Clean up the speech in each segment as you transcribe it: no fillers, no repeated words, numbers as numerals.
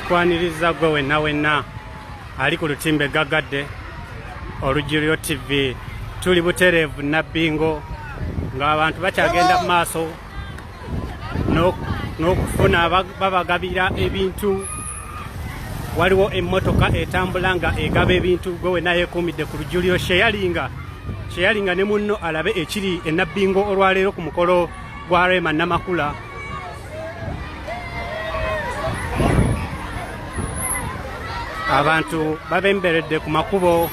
tukwaniriza gwe wenna ali ku lutimbe gaggadde olugiryo TV tuli buterevu nabbingo ng'abantu bakyagenda mu maaso n'okufuna babagabira ebintu. Waliwo emmotoka etambula nga egaba ebintu gwe wenna yeekuumidde ku lujjuliro kyeyalinga ne munno alabe ekiri enabbingo olwaleero ku mukolo gwa Rema Namakula. Abantu babemberedde ku makubo,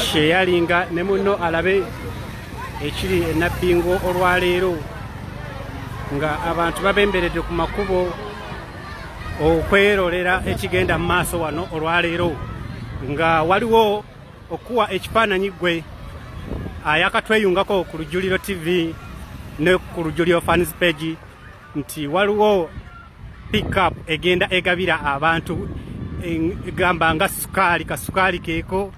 kyeyalinga ne munno alabe ekiri enabbingo olwaleero nga abantu babemberedde ku makubo okwerolera ekigenda mu maaso wano olwaleero nga waliwo okuwa ekifaananyi gwe ayakatweyungako ku Lujjuliro TV ne ku Lujjuliro fans page nti waliwo pickup egenda egabira abantu egamba nga kasukaali keeko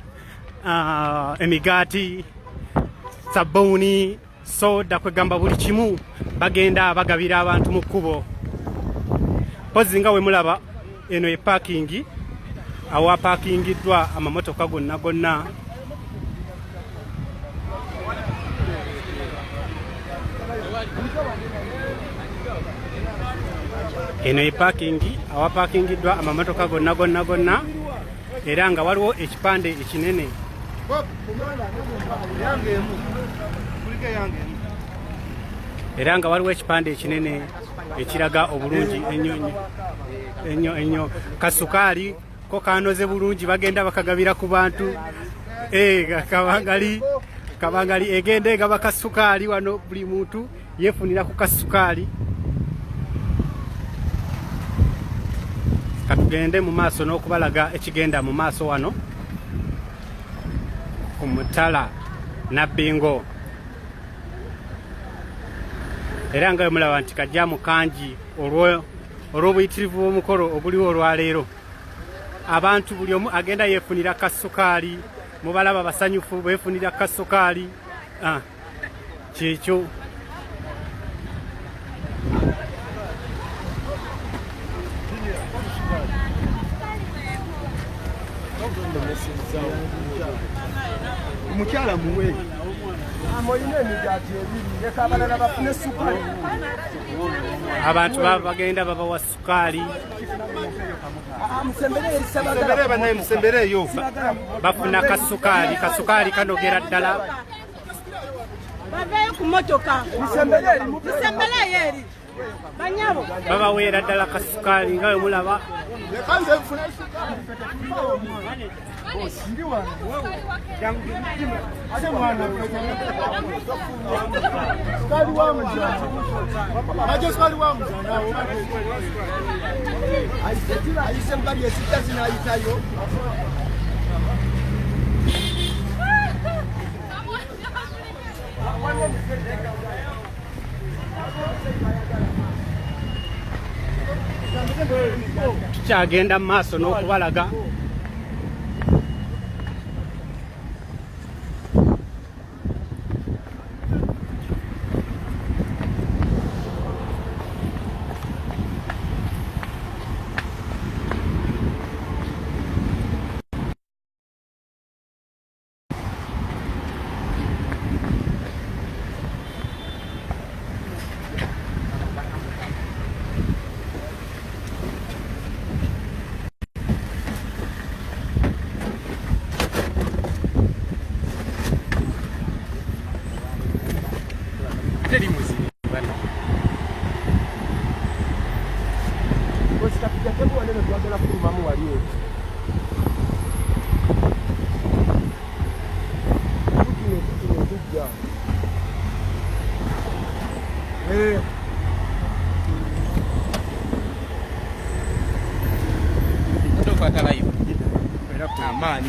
emigaati sabbuuni soda kwegamba buli kimu bagenda bagabira abantu mu kkubo. Pozi nga we mulaba eno e parking awa parkingiddwa amamotoka gonna. Eno e parking awa parkingiddwa amamotoka gonna era nga waliwo ekipande ekinene ekiraga obulungi ennyo kasukaali ko kanoze bulungi bagenda bakagabira ku bantu. Kabangali egenda egaba kasukaali wano buli muntu yefunira ku kasukaali. Katugende mu maaso n'okubalaga ekigenda mu maaso wano ku Mutala Nabbingo era nga mulaba nti kajja mu kangi olw'obuyitirivu bw'omukolo oguliwo olwaleero. Abantu buli omu agenda yeefunira kasukaali, mubalaba basanyufu beefunira kasukaali. Kyekyo mukyala muwe amoyine emigaati ebiri leka abalala bafune sukaali. Abantu bagenda babawa sukaali musembereyo bafuna kasukaali kanogera ddala. Baveyo ku motoka musembereyo eri banyabo babaweera ddala kasukaali nga we mulaba. Tukyagenda mu maaso n'okubalaga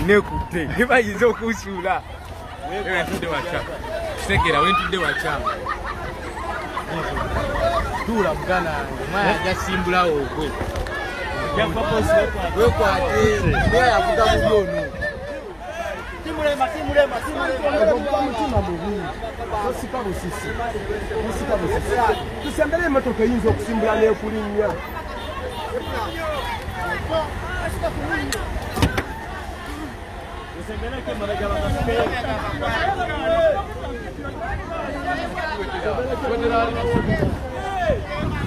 nekutte nebayinza okusuula wentudde waca segera wentudde waca tuula mugana mwaya ajasimbulawo ogwe wekwate naye yavuga bubi ono tusembere emotoka eyinza okusimbula n'ekulinnya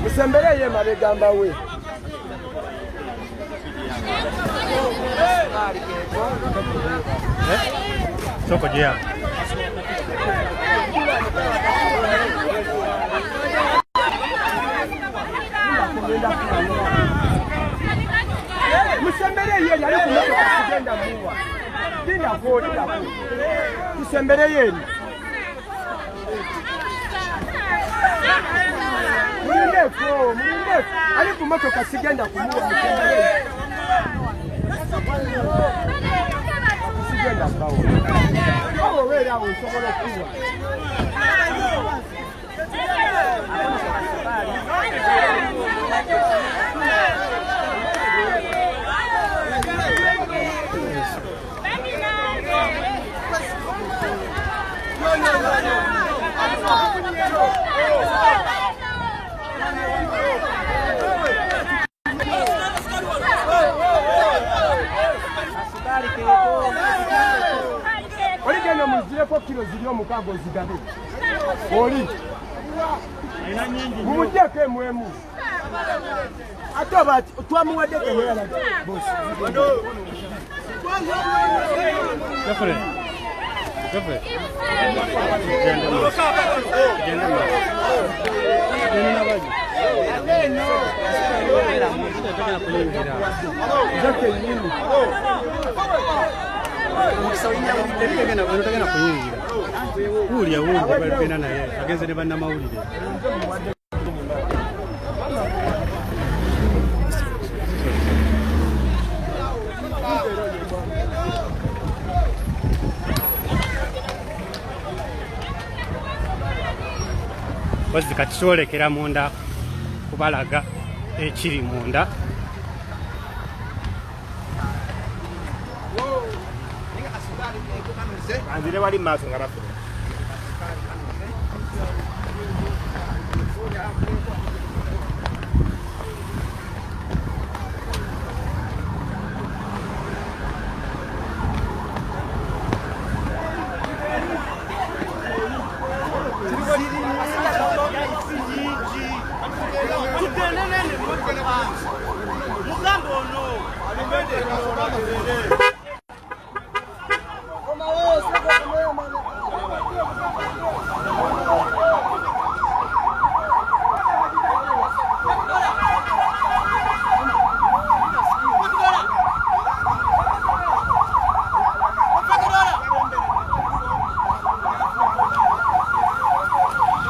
musembereyo emabega mbawe soko jia musembereyo yali kumotoka kugenda muwa dinako tusembereyo eri mulindeko ali kumotoka sigenda kumuwa musembereyo sigenda mbawo awo weera awo nsobola okuwa oligenda muzireko kilo ziri omukaaga ozigabe oli mumugyeko emwemu ate oba twamuwadde kenyala Ulya balipenda naye agenze ne bannamawulire bozzi kati twolekera munda kubalaga ekiri munda anzire wali maaso nga bafuna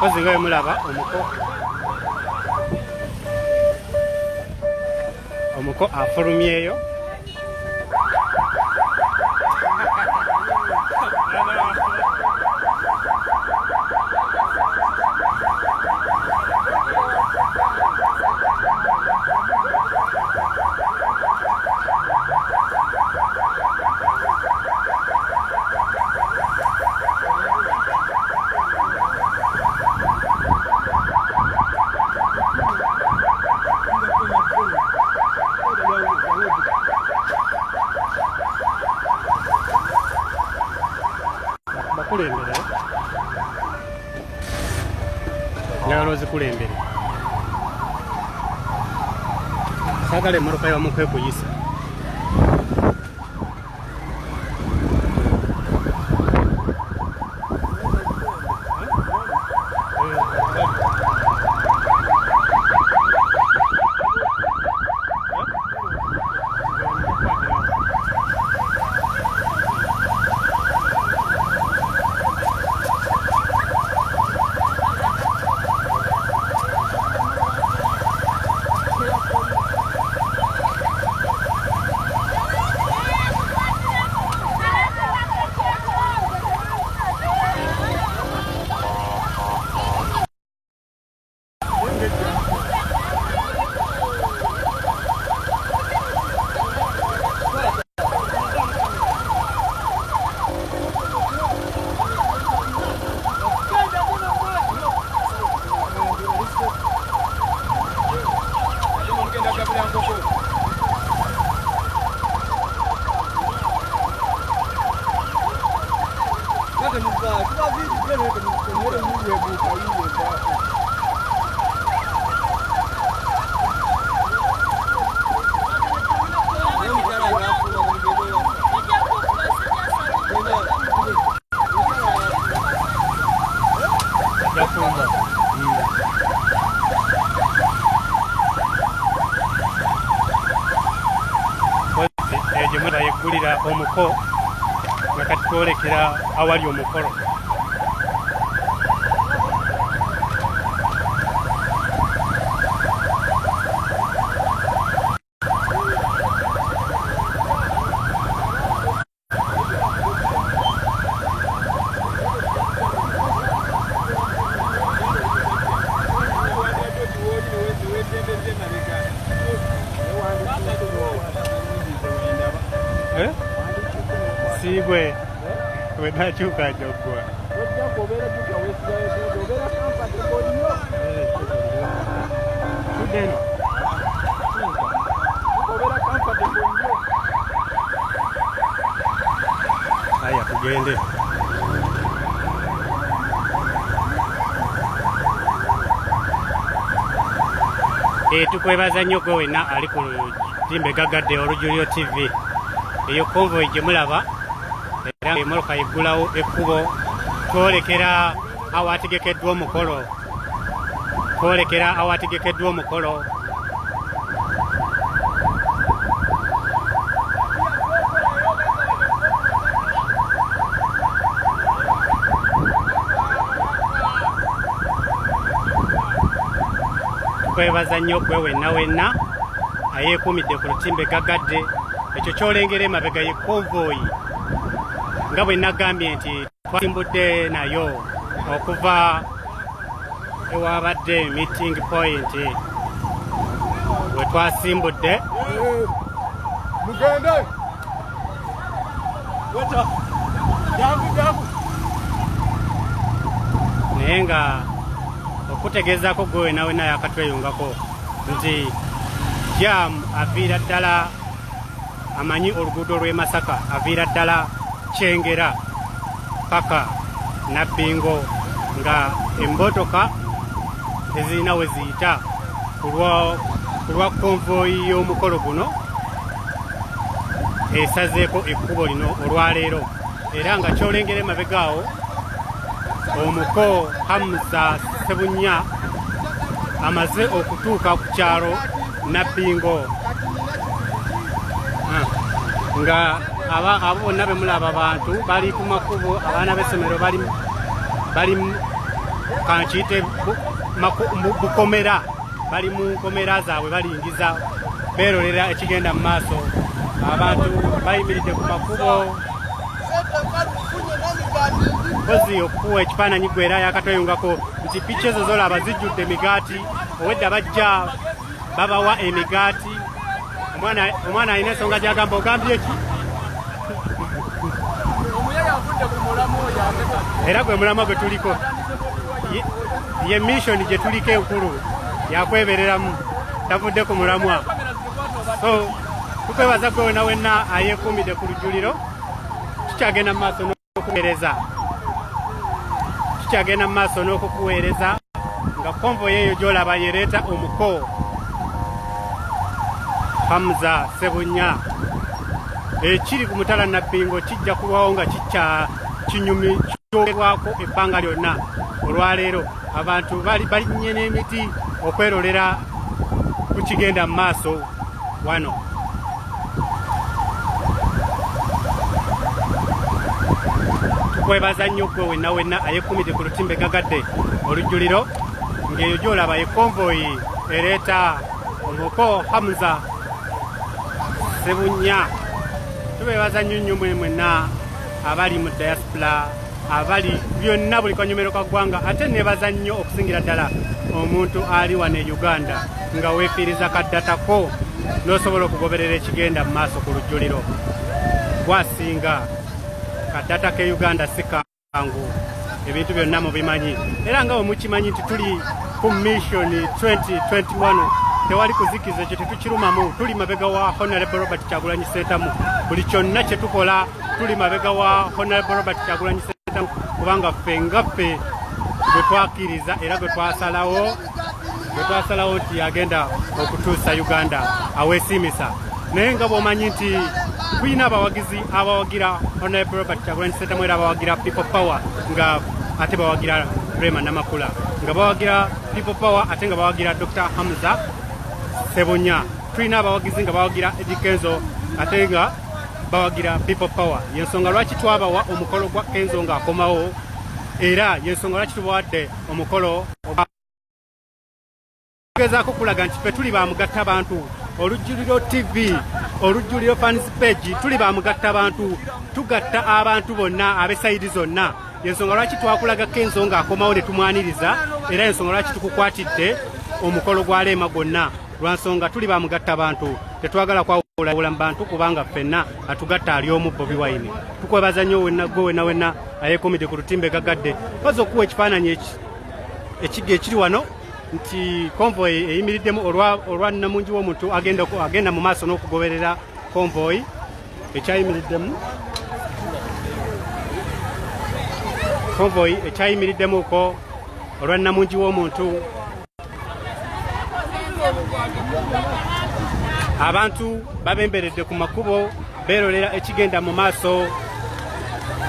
ozingayo mulaba omuko afulumyeyo bakulembera njagala ozikulembere saagala emmoloka yamukwekuyisa omuko nga kati twolekera awali omukolo. Sigwe wenakyuka jogwa aya tugende. Tukwebaza nnyo gwe wenna ali ku timbe gagadde olujuliro TV. Eyo konvoyi gye mulaba era emmotoka eggulawo ekkubo twolekera awategekeddwa omukolo. Tukwebaza nnyo gwe wenna ayeekuumidde ku lutimbe gagadde. Ekyo kyolengera emabega ye konvoyi nga bwe nagambye nti twasimbudde nayo okuva ewabadde meeting point we twasimbudde mugende naye nga okutegeezako gwe wenna yakatweyungako nti jam aviira ddala amanyi oluguudo lw'e Masaka aviira ddala Kyengera paka Nabbingo nga emmotoka ezirina we ziyita ku lwa konvoyi y'omukolo guno esazeeko ekkubo lino olwaleero era nga kyolengera emabega awo omuko Hamza Ssebunya amaze okutuuka ku kyalo Nabbingo nga abo bonna be mulaba abantu bali ku makubo. Abaana b'essomero bali kankiyite bukomera, bali mu nkomera zaabwe balingiza beerolera ekigenda mu maaso. Abantu bayimiridde ku makubo. Mpozi okuwa ekifaananyi gwe era yakatweyungako nti piki ezo zolaba zijjudde emigaati. Owedda bajja babawa emigaati. Omwana alina ensonga gy'agamba. Ogambye ki? Era gwe mulamwa gwe tuliko ye mission gye tuliko enkulu yakwebereramu, tavudde ku mulamwa. So tukwebaza gwe wenna ayeekuumidde ku lujuliro. Tukyagenda mu maaso n'okukuweereza nga konvoyi eyo gy'olaba yereeta omuko Hamza Ssebunya ekiri ku mutala Nabbingo kijja kulwawo nga kinyumi kyogerwako ebbanga lyonna. Olwaleero abantu balinnye n'emiti okwerolera ku kigenda mu maaso wano. Tukwebaza nnyo gwe wenna ayeekuumidde ku lutimbe gagadde olujjuliro ng'eyo gy'olaba ye konvoyi ereeta omuko Hamza Ssebunya. Tubebaza nnyo mwenna abali mu diaspora, abali byonna buli kanyomero ka ggwanga, ate nebaza nnyo okusingira ddala omuntu ali wano e Uganda nga weefiiriza kaddatako n'osobola okugoberera ekigenda mu maaso ku lujjuliro. Gwasinga kaddata ke Uganda si kangu, ebintu byonna mubimanyi era nga bwe mukimanyi nti tuli ku mission 2021. Tewali kuzikiza ekyo tetukirumamu. Tuli mabega wa Honorable Robert Kyagulanyi Ssentamu. Buli kyonna kye tukola tuli mabega wa Honorable Robert Kyagulanyi Ssentamu kubanga ffe ngaffe gwe twakkiriza era gwe twasalawo nti agenda okutuusa Uganda aweesiimisa. Naye nga bw'omanyi nti tulina abawagizi abawagira Honorable Robert Kyagulanyi Ssentamu era abawagira People Power nga ate bawagira Rema Namakula, nga bawagira People Power ate nga bawagira Dr. Hamza Ssebunya. Tulina abawagizi nga bawagira Eddy Kenzo ate nga bawagira people power. Yensonga lwaki twabawa omukolo gwa Kenzo nga akomawo era yensonga lwaki tubawadde omukolo gezaako kulaga nti ffe tuli bamugatta abantu. Olujjuliro TV, olujjuliro fans page, tuli bamugatta abantu, tugatta abantu bonna ab'esayidi zonna. Yensonga lwaki twakulaga Kenzo nga akomawo ne tumwaniriza era yensonga lwaki tukukwatidde omukolo gwa Rema gwonna. Lwansonga tuli bamugatta abantu, tetwagala kwawula mu bantu kubanga ffenna atugatta ali omu Bobi Wine. Tukwebaza nnyo wenna ayeekomidde ku lutimbe gagadde baza okuwa ekifaananyi ekiri wano nti convoy eyimiriddemu olwa namungi w'omuntu agenda mu maaso n'okugoberera convoy ekyayimiriddemu ko olwa namungi w'omuntu. Abantu babemberedde ku makubo beerolera ekigenda mu maaso.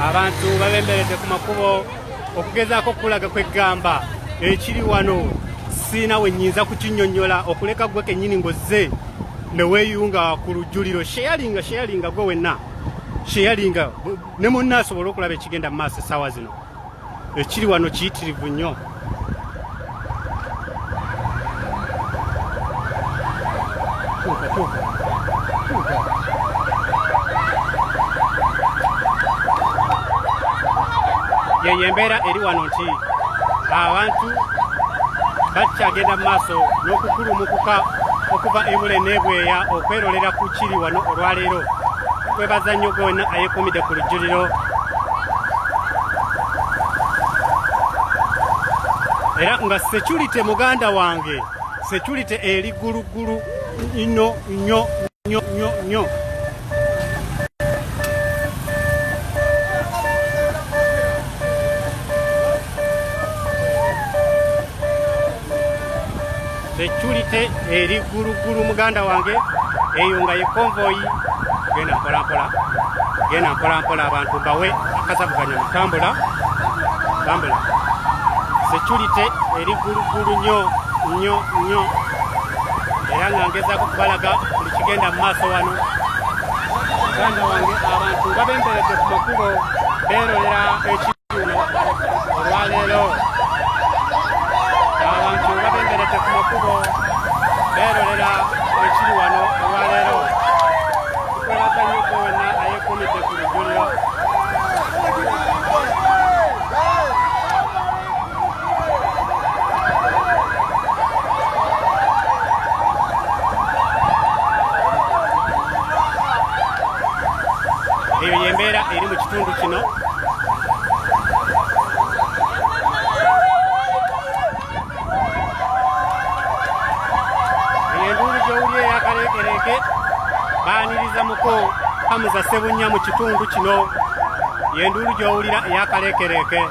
Abantu babemberedde ku makubo okugezaako okulaga kw'eggamba ekiri wano. Siina we nnyinza kukinnyonnyola okuleka gwe kennyini ng'ozze ne weeyunga ku lujjuliro. Sharinga gwe wenna. Sharinga ne munna asobola okulaba ekigenda mu maaso essaawa zino. Ekiri wano kiyitirivu nnyo. Ye embeera eri wano nti abantu bakyagenda mu maaso n'okukulumukuka okuva ebule n'ebweya okwerolera ku kiri wano olwaleero. Twebaza nnyo gonna ayeekumidde ku lujjuliro era nga security muganda wange, security eri gulugulu nnyo. Security eri gulugulu muganda wange. Eyo nga ye convoy genda mpolampola abantu bawe akasavuganya mutambula. Security eri gulugulu nnyo era nga ngezaako kubalaga buli kigenda mu maaso wano. Muganda wange abantu babemberedde ku makubo beerolera ekituuno olwaleero. Abantu babemberedde ku makubo beerolera ekiri wano olwaleero. Tukwebaza nnyo gonna ayeekumidde ku lujjuliro. Eyo y'embeera eri mu kitundu kino. Enduulu gy'owulya eyakaleekereke baaniriza muko Hamza Sebunnya mu kitundu kino. Yenduulu gy'owulira eyakaleekereke.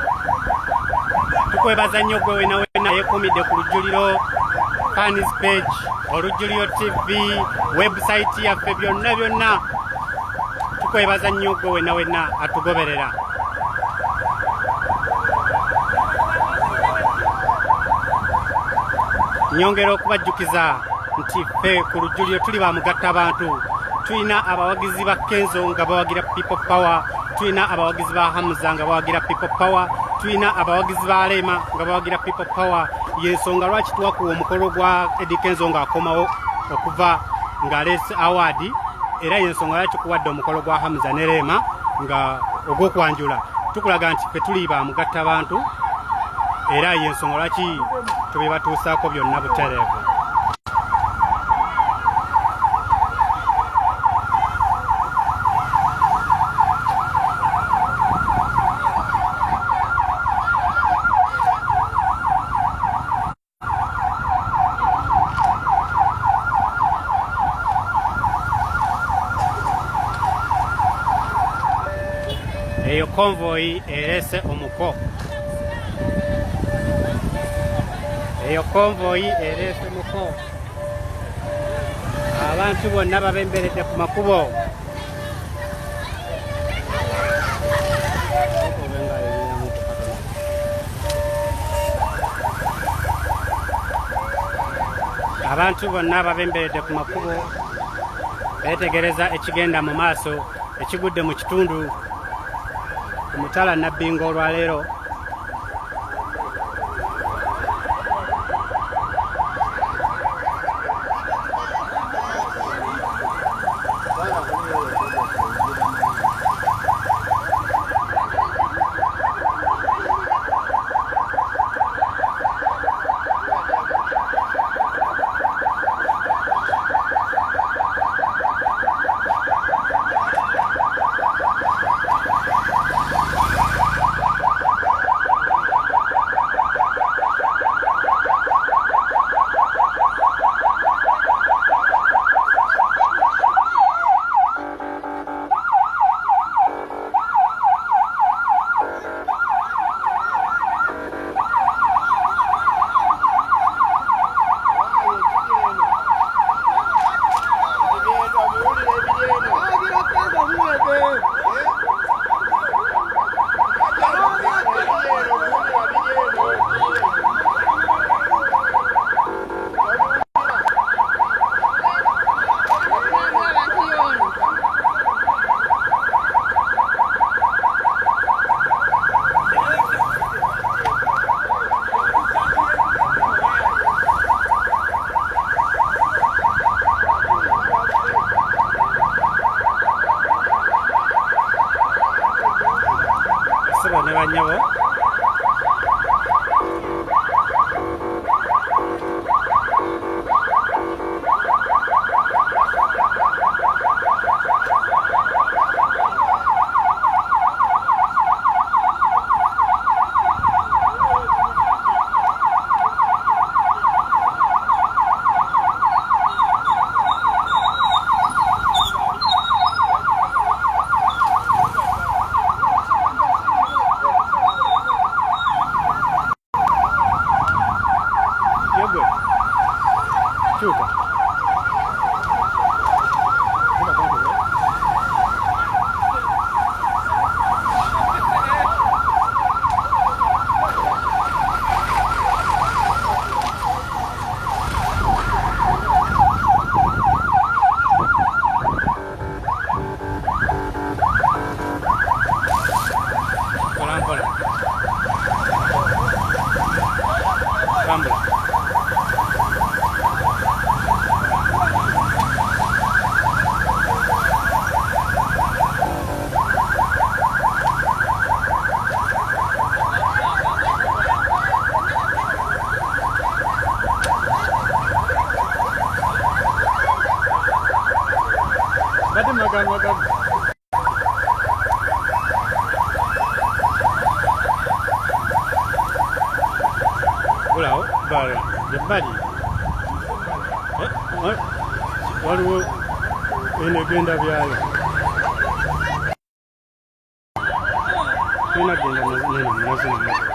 Tukwebaza nnyo gwe wenna yeekumidde ku lujjuliro fans page, olujjuliro TV, website yaffe, byonna. Tukwebaza nnyo gwe wenna atugoberera. Nyongera okubajjukiza nti ffe ku lujjuliro tuli bamugatta abantu. Tulina abawagizi ba Kenzo nga bawagira people power, tulina abawagizi ba Hamza nga bawagira people power, tulina abawagizi ba Rema nga bawagira people power. Yensonga lwaki twakuwa omukolo gwa Eddy Kenzo nga akomawo okuva ng'aleese award era yensonga lwaki tukuwadde omukolo gwa Hamza ne Rema nga ogw'okwanjula. Tukulaga nti ffe tuli bamugatta abantu era yensonga lwaki tubibatuusaako byonna butereevu. Eyo convoy erese omuko. Abantu bonna babemberedde ku makubo. Abantu bonna babemberedde ku makubo beetegereza ekigenda mu maaso ekigudde mu kitundu ku mutala Nabbingo olwaleero. Nyabo makan. Pulau bare jebali. Waliwo enegenda byayo. Ina genda nazina.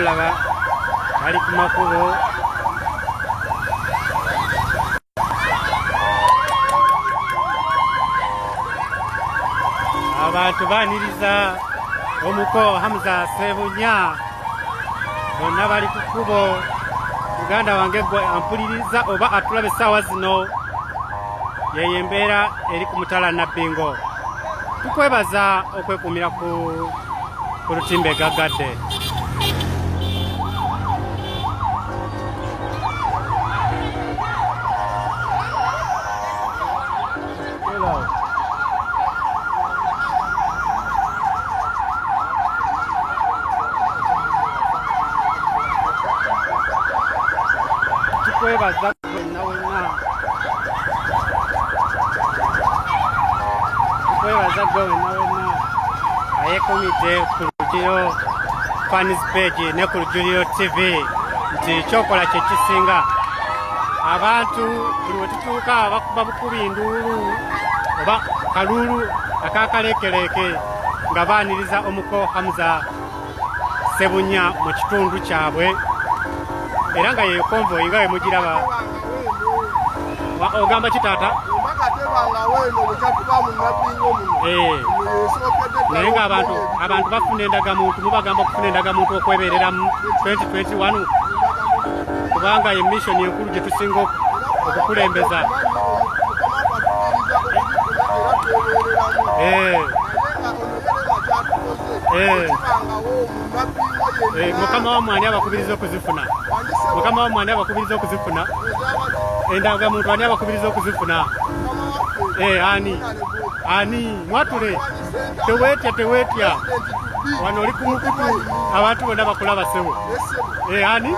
mulaba bali ku makubo abantu baniriza omuko Hamza Sebunya bonna bali ku kkubo muganda wange gwe ampuliriza oba atulabe essaawa zino yeyo embeera eri ku mutala Nabbingo. Tukwebaza okwekuumira ku lutimbe gaggadde. Tukwebaza wenna wenna. Tukwebaza gwe wenna wenna ayeekumidde ku Rujuliro fans page ne ku Rujuliro TV nti kyokola kye kisinga. Abantu buli we tutuuka bakuba bukubi nduulu oba kaluulu akakaleekeleke nga baaniriza omuko Hamza Sebunya mu kitundu kyabwe era nga yeyo konvoyi nga we mugiraba. Ogamba kitaata? Naye nga abantu bafuna endagamuntu mubagamba okufuna endagamuntu okwebereramu 2021 kubanga ye mission enkulu gye tusinga okukulembeza. Mukama wamwe abakubiriza okuzifuna. Mukama wamwe ani abakubiriza okuzifuna? Endagamuntu ani abakubiriza okuzifuna? Ani mwatule teweetya wano oli ku mukutu abantu bonna bakulaba ssebo. Ani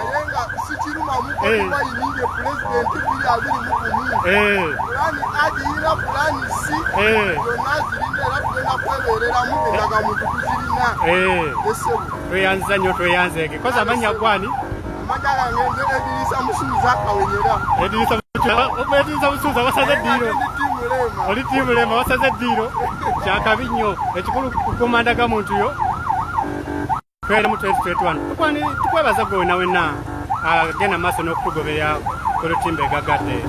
tweyanziza nnyo tweyanzeege kozi amanya gwani Eddy Musuuza wasaze eddiiro. Oli tiimu Rema wasaze eddiiro. Kyakabi nnyo ekikulu kukuuma ndagamuntu yo. Twere mu 2021 tukwebaza gwe wenna wenna agenda maaso n'okutugoberera ku lutimbe gaggadde.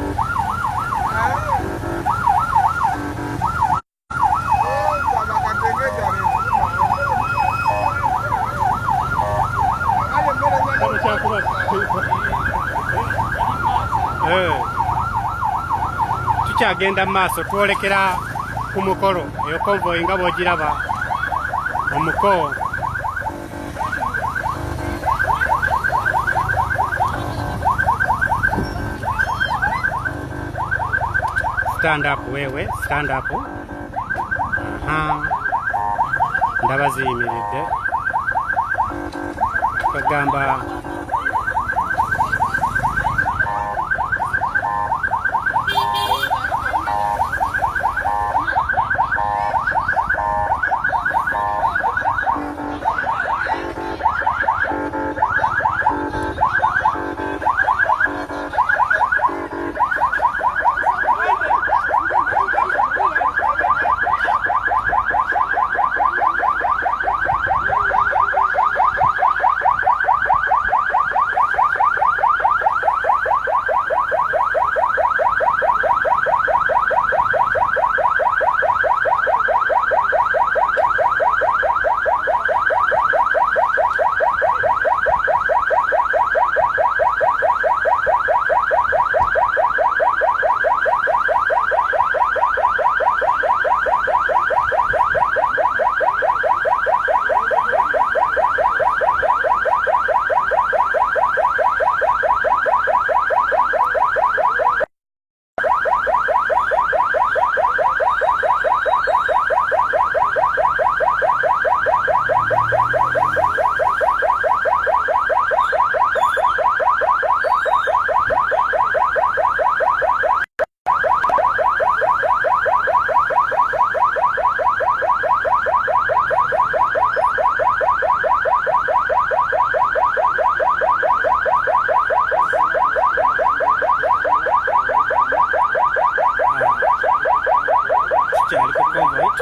Tukyagenda maaso twolekera ku mukolo eyo konvoyi nga bw'ogiraba omuko stand up wewe stand up. Ndaba ziyimiridde kagamba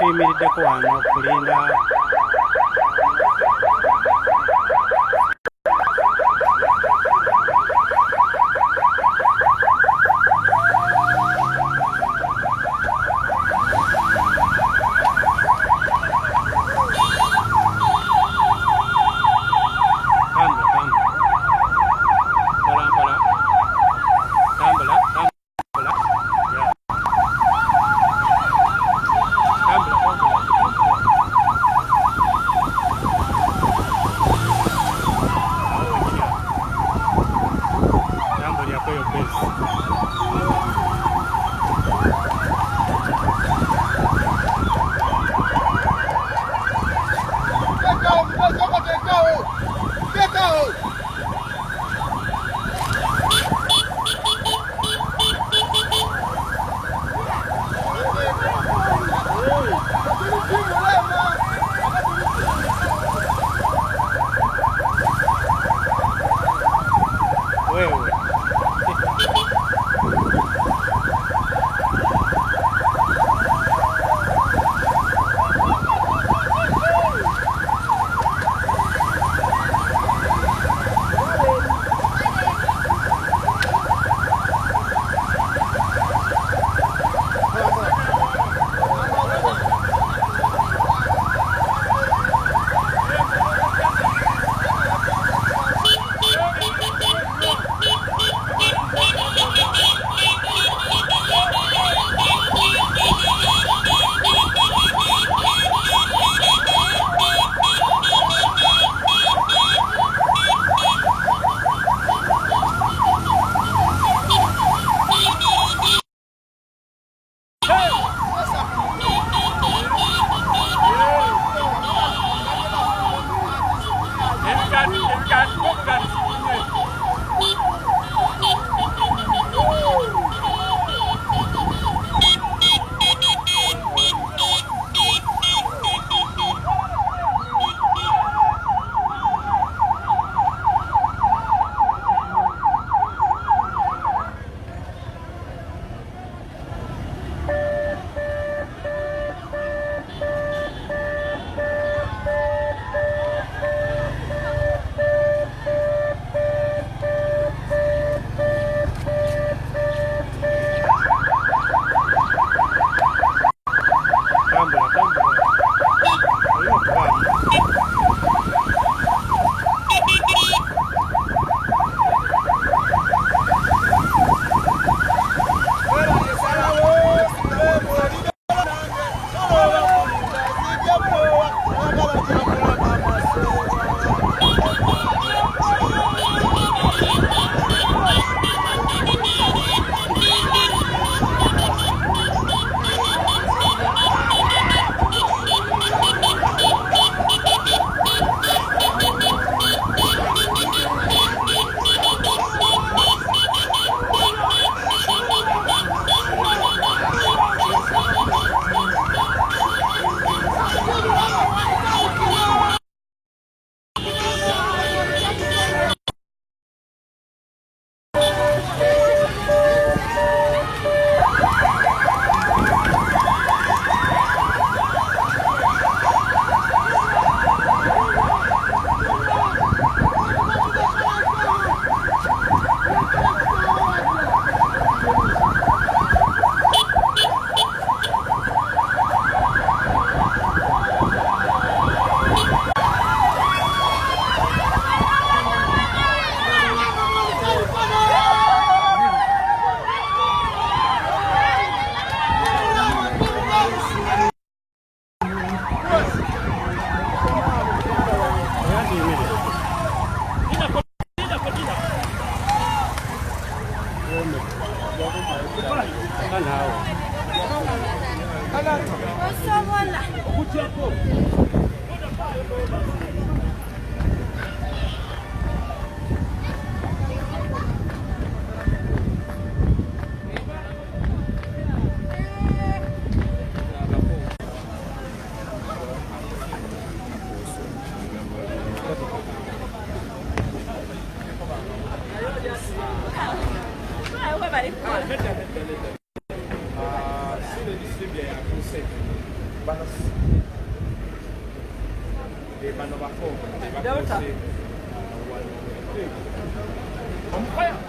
tuyimiriddeko wano okulinda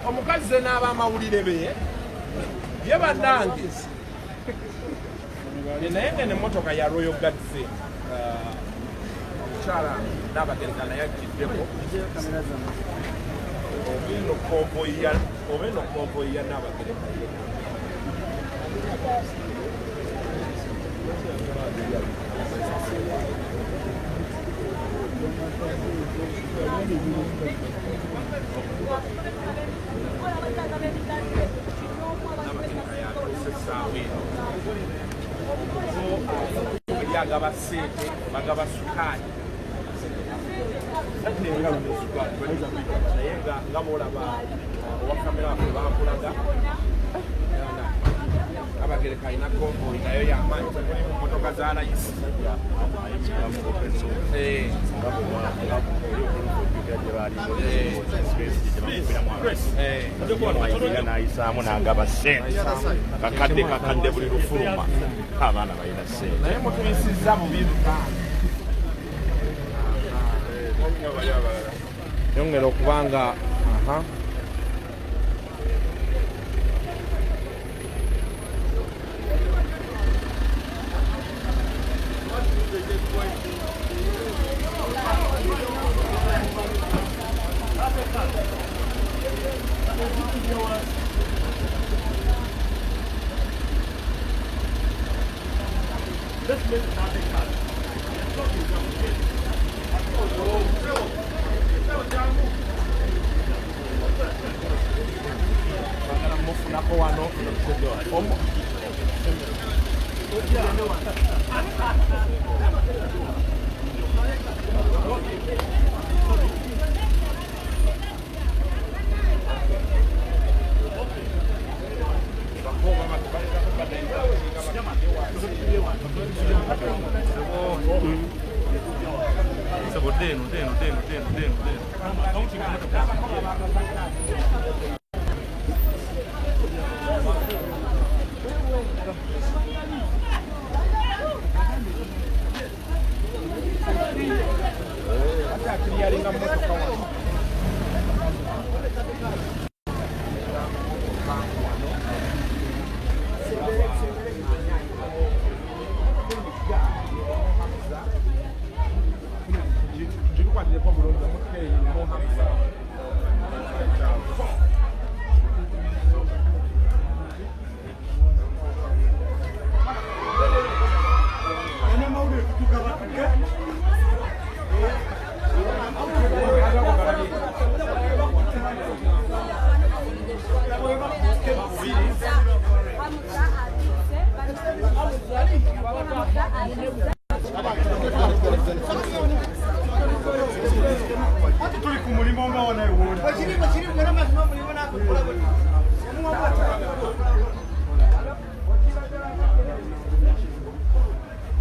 omukazi n'abamawulire be ye bannange naye ngene emmotoka ya royal guards omukyala n'abagereka naye akiddeko oba eno konvoyi ya n'abagereka agaba ssente bagaba sukaali naye nga boolaba owakamera waffe bakulaga abagereka alina konvoyi nayo yamaanyi mulimu motoka za layisi nayisaamu n'agaba ssente kakadde buli lufuluma abaana balina ssente naye mutuyisizza bubi yongera okubanga mufunako wano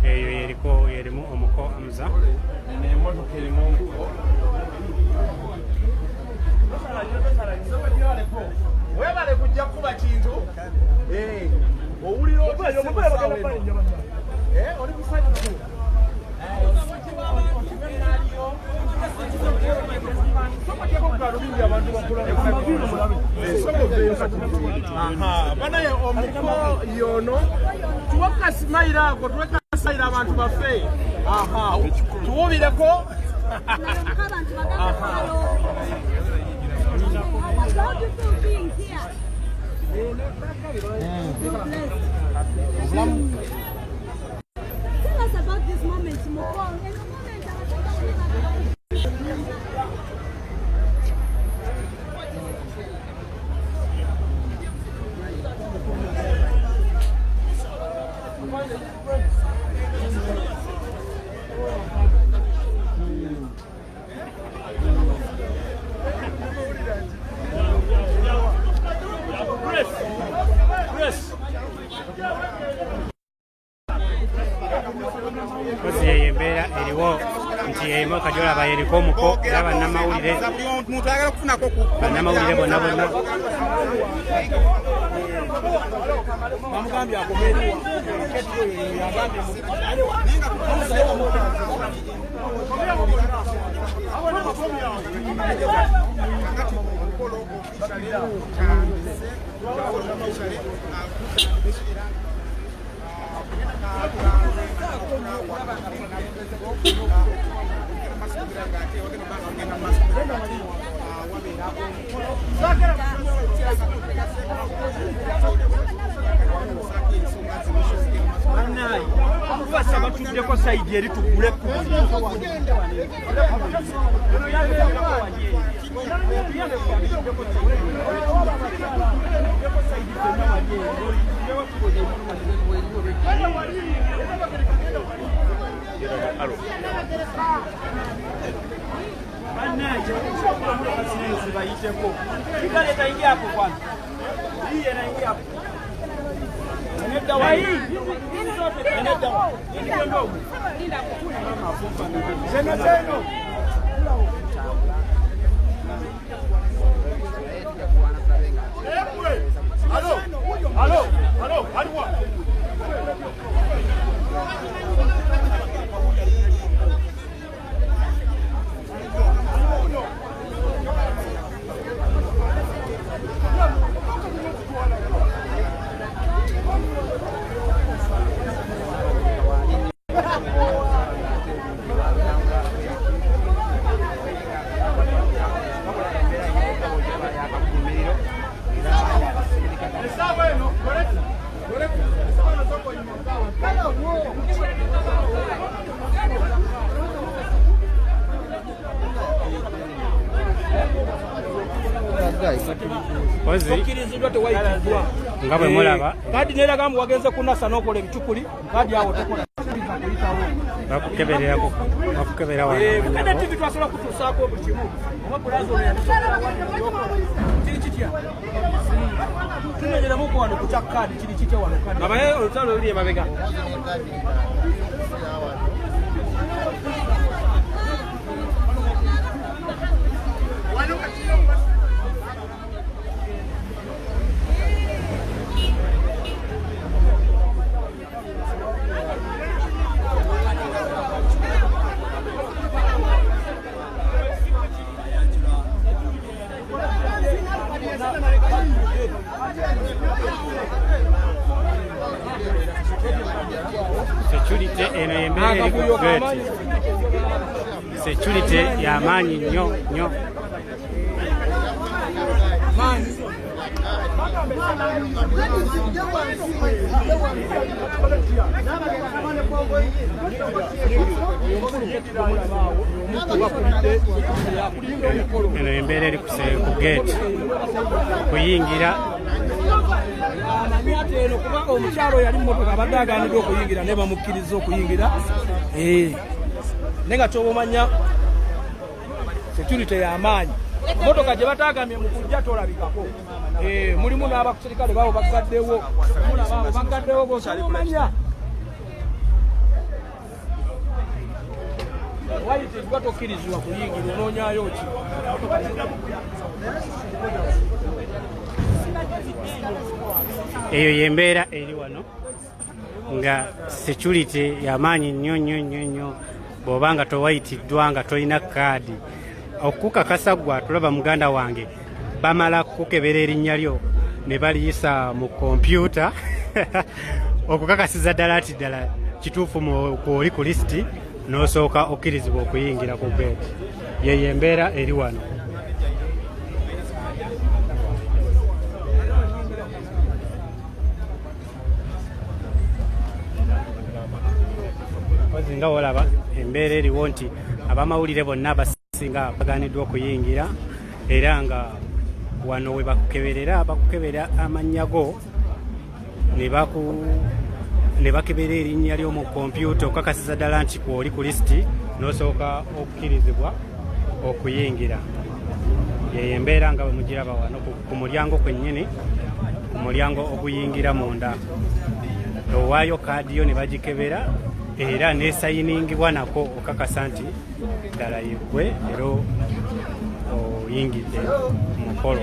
eyo yerimu omuko Hamza emmotoka erimu webale kujja kuba kintu owulira oli kusanyufu banaye omuko yono tuwakasimayira ako tuwekasimayira abantu baffe tuwubireko Tell us about this moment, Moko. embeera eriwo nti emu Okwanjula bayeriko omuko era bannamawulire bonna bonna batuddeko sayidi eri tugule nga bwe mulaba kadi neraga mbu wagenze kunasa n'okola ebitukuli kadi awo tokola bakukebera kade tivi twasobola kutuusaako buli kimu oba bulazo kiri kitya tumenyeramuko wano ku kya kadi kiri kitya wano kadi abaye olutalo luli emabega security eno embeera eri ku gate security y'amaanyi nnyo eno embeera eri ku gate kuyingira amanyate eno kubanga omukyalo yali mmotoka abadde agaaniddwa okuyingira ne bamukkiriza okuyingira naye nga kyobamanya security y'amaanyi motoka gye bataagamye mu kujja tolabikako mulimu n'abaserikale baabo bagaddewo bosalimanya wayitibwa tokkirizibwa kuyingira onoonyayo ki eyo yembeera eri wano nga security y'amaanyi nnyo bw'oba nga towayitiddwa nga tolina kaadi okukakasa gwa tulaba muganda wange bamala kukebera erinnya lyo ne baliyisa mu kompyuta okukakasiza ddala ati ddala kituufu oli ku lisiti n'osooka okkirizibwa okuyingira ku gate yeyo embeera eri wano nga olaba embeera eriwo nti abamawulire bonna basinga baganiddwa okuyingira era nga wano we bakukebera amannya go ne bakebera erinnya ly'omu kompyuta okakasiza ddala nti kwoli ku lisiti n'osooka okukkirizibwa okuyingira. Yeyo embeera nga bwe mugiraba wano ku mulyango kwennyini, ku mulyango oguyingira munda. Owaayo kaadi yo ne bagikebera era neesayiningibwa nako okakasa nti ddala yeggwe era oyingidde mukolo.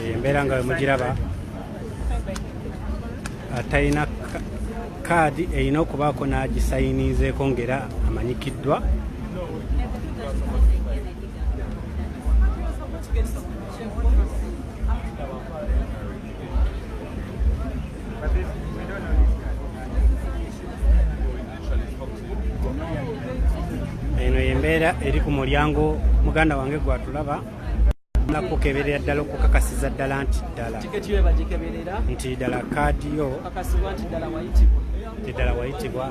Embeera nga bwe mugiraba, atalina kaadi erina okubaako n'agisayiniizeeko ng'era amanyikiddwa. Eno y'embeera eri ku mulyango muganda wange gwatulaba nakukeberera ddala okukakasiza ddala nti ddala kaadi yo ddala wayitibwa.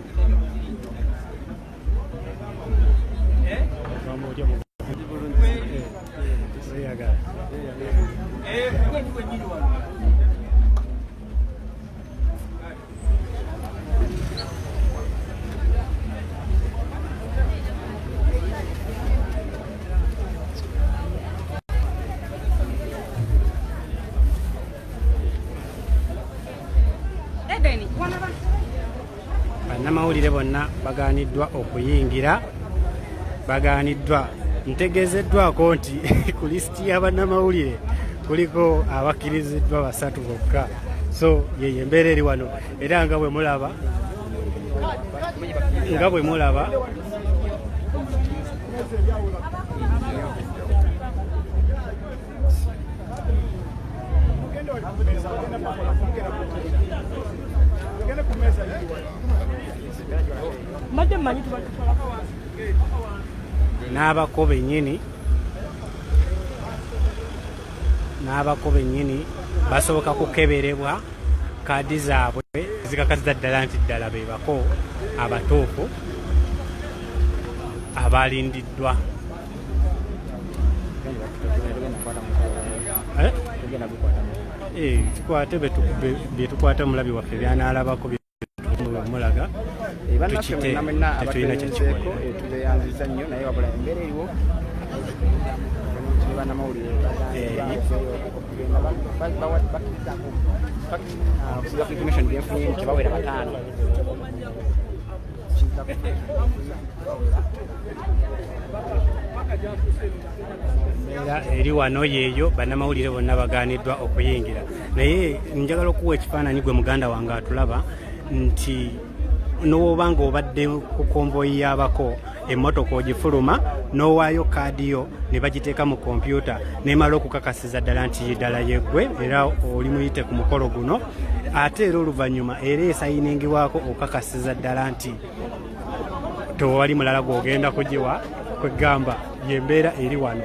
Bannamawulire bonna bagaaniddwa okuyingira, bagaaniddwa. Ntegeezeddwako nti ku lisiti y'abannamawulire kuliko abakkiriziddwa 3 bokka. So yeyo embeera eri wano era nga bwe mulaba n'abako bennyini basoboka kukeberebwa kaadi zaabwe zikakasiza ddala nti ddala be bako abatuufu abalindiddwa. Tukwate byetukwata mulabi waffe byanaalabako mulaga tukite tetulina kyekikola. Era eri wano yeeyo bannamawulire bonna bagaaniddwa okuyingira. Naye njagala okuwa ekifaananyi gwe muganda wange atulaba nti n'oba nga obadde ku konvoyi y'abako emmotoka ogifuluma n'owaayo kaadi yo ne bagiteeka mu kompyuta nemala okukakasiza ddala nti ddala yeggwe era oli muyite ku mukolo guno, ate era oluvannyuma era esayiningibwako okukakasiza ddala nti tewali mulala gw'ogenda kugiwa, kwegamba y'embeera eri wano.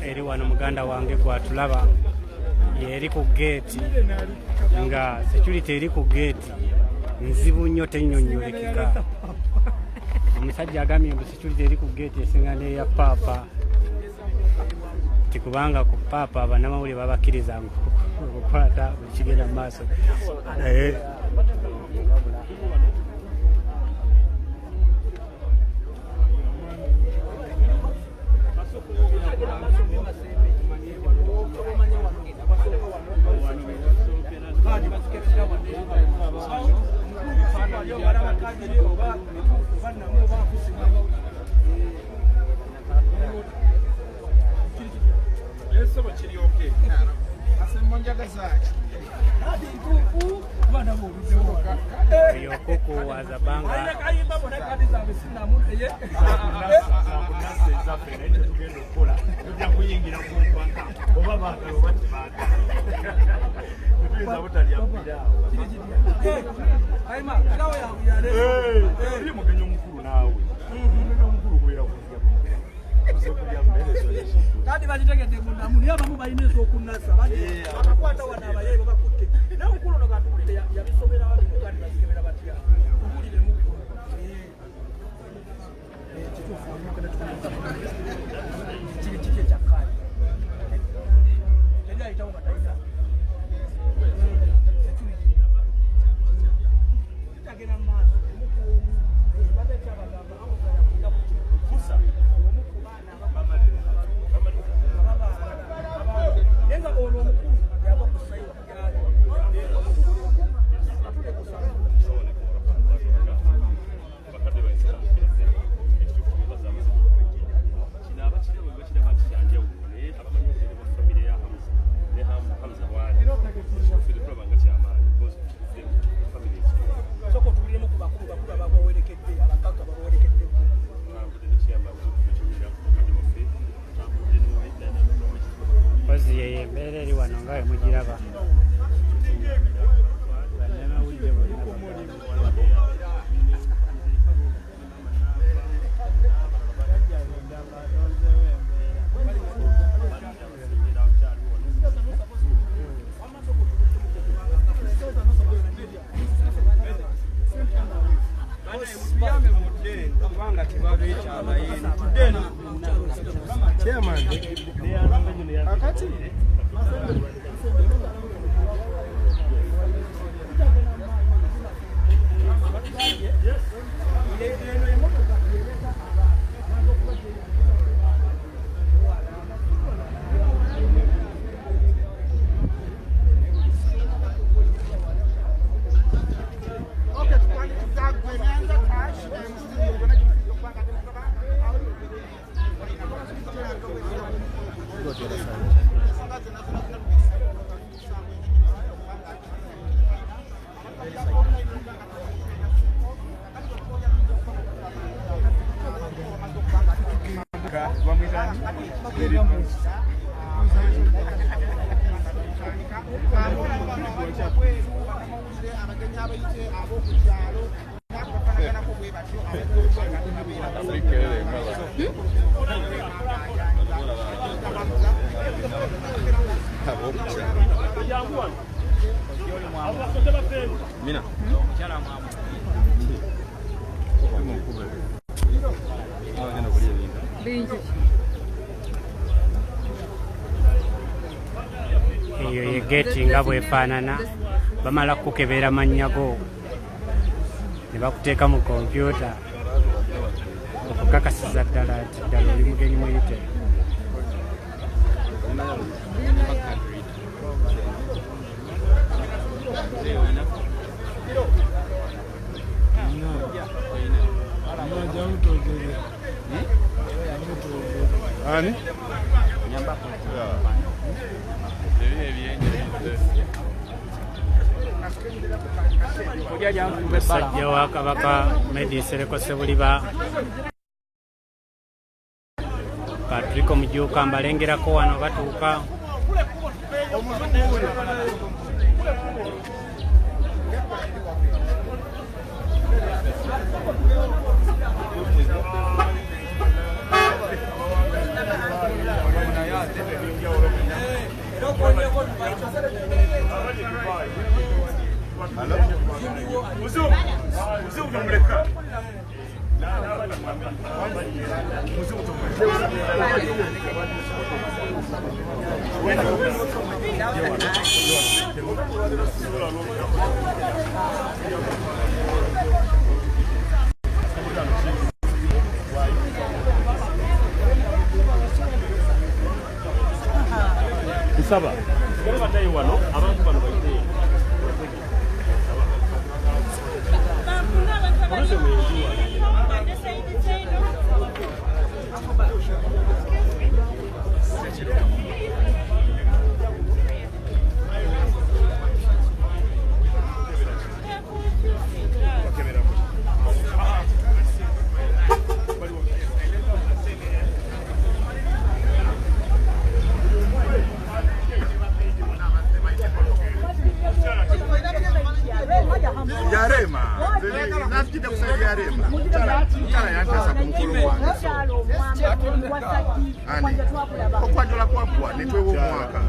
Eri wano muganda wange gwatulaba yeri ku geeti nga security eri ku geeti nzibu nnyo tennyonnyolekeka. Omusajja agambye mbu security eri ku geeti esinga n'eya paapa, tikubanga ku paapa bannamawulire babakkiriza okukwata buli kigenda mu maaso. Yes, so much. Yokoko wazabanga Kadi bajitegedde munda muni abamu balina ez'okunnasa bakakwata wana abaye babakutte nawe mukulu ono katulire yabisomera wali mugandi basikebera batya tubulire mukulu kituufu kiri kiki ekyakkaali teri ayitawo nga talina kitagenda mu maaso omukulu batekyabagamba amusa yakunda kusa yenga ono omukulu yava ku sayiwa soko tubuliremu ku bakulu bakulu ababawerekedde abakaka babawerekedde kozi yeye embeera eri wano nga we mugiraba bannamawulire bonna Mina. eyo ye geti nga bwefaanana bamala kukebera manyago ne bakuteeka mu kompyuta okukakasiza ddala nti ddala oli mugenyi muyite Ani? Musajja wa Kabaka Medisereko Sebuliba Patrick Omujuka mbalengerako wano batuuka Saba. Kero badai wano abantu bano baite. wagwa netwewo mwaka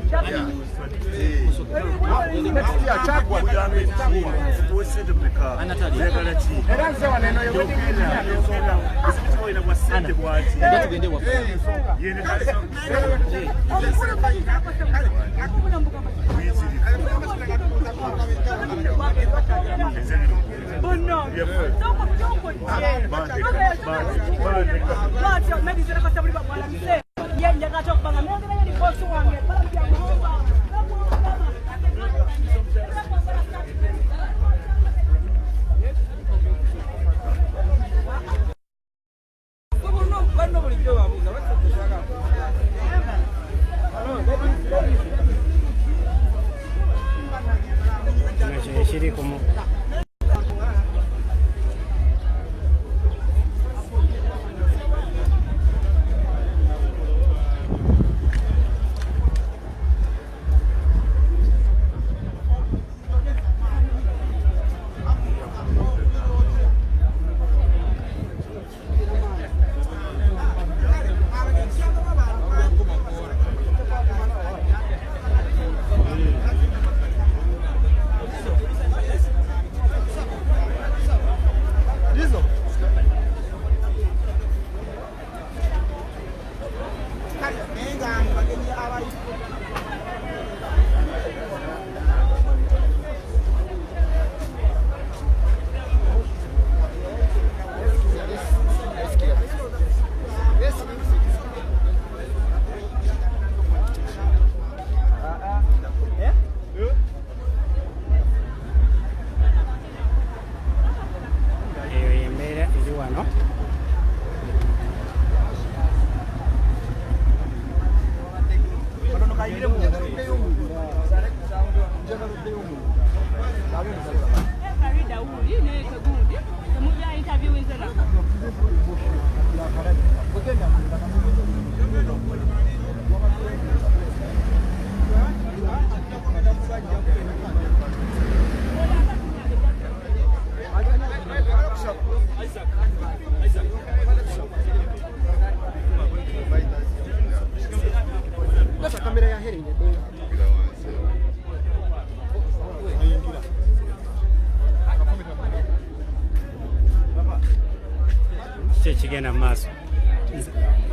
Chegenda maaso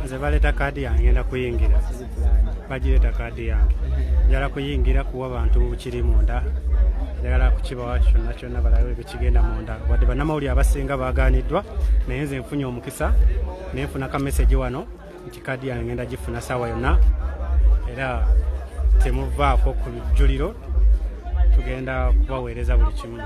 nze baleta kaadi yange ngenda kuyingira bagireta kaadi yange njala kuyingira kuwa abantu kiri munda njagala kukibawa kyonna kyonna balabe bekigenda munda wadde bannamawulire abasinga baganiddwa naye nze nfunye omukisa nenfuna ka message wano nti kaadi yange ngenda gifuna saawa yonna era temuvaako ku lujjuliro tugenda kubaweereza buli kimu.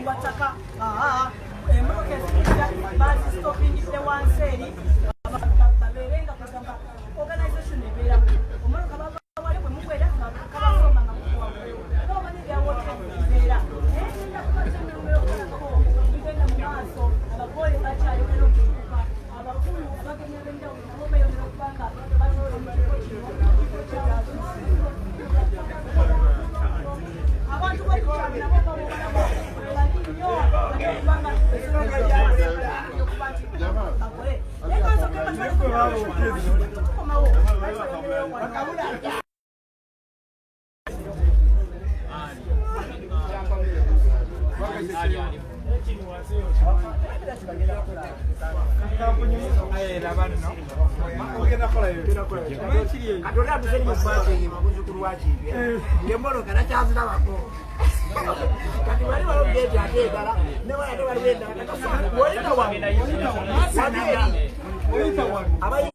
bataka emotoka ezijja bazistopingidde wansi eri babeerenga kugamba organisation ebeeramu omoloka bavawale bwe mukwera kabasomba nga mukuwaggulu obamanyi byawotera bigenda mu maaso abakoole bakyayogera okutuuka abakulu abagenya b'enjawulo nabo beeyongera okubanga batola mu kifo kino abantu bokukyalo nabo babobalamu bali nnyo kubanga esonga lyaokuba nti bakole nekansokebatwalekukomawo Abayi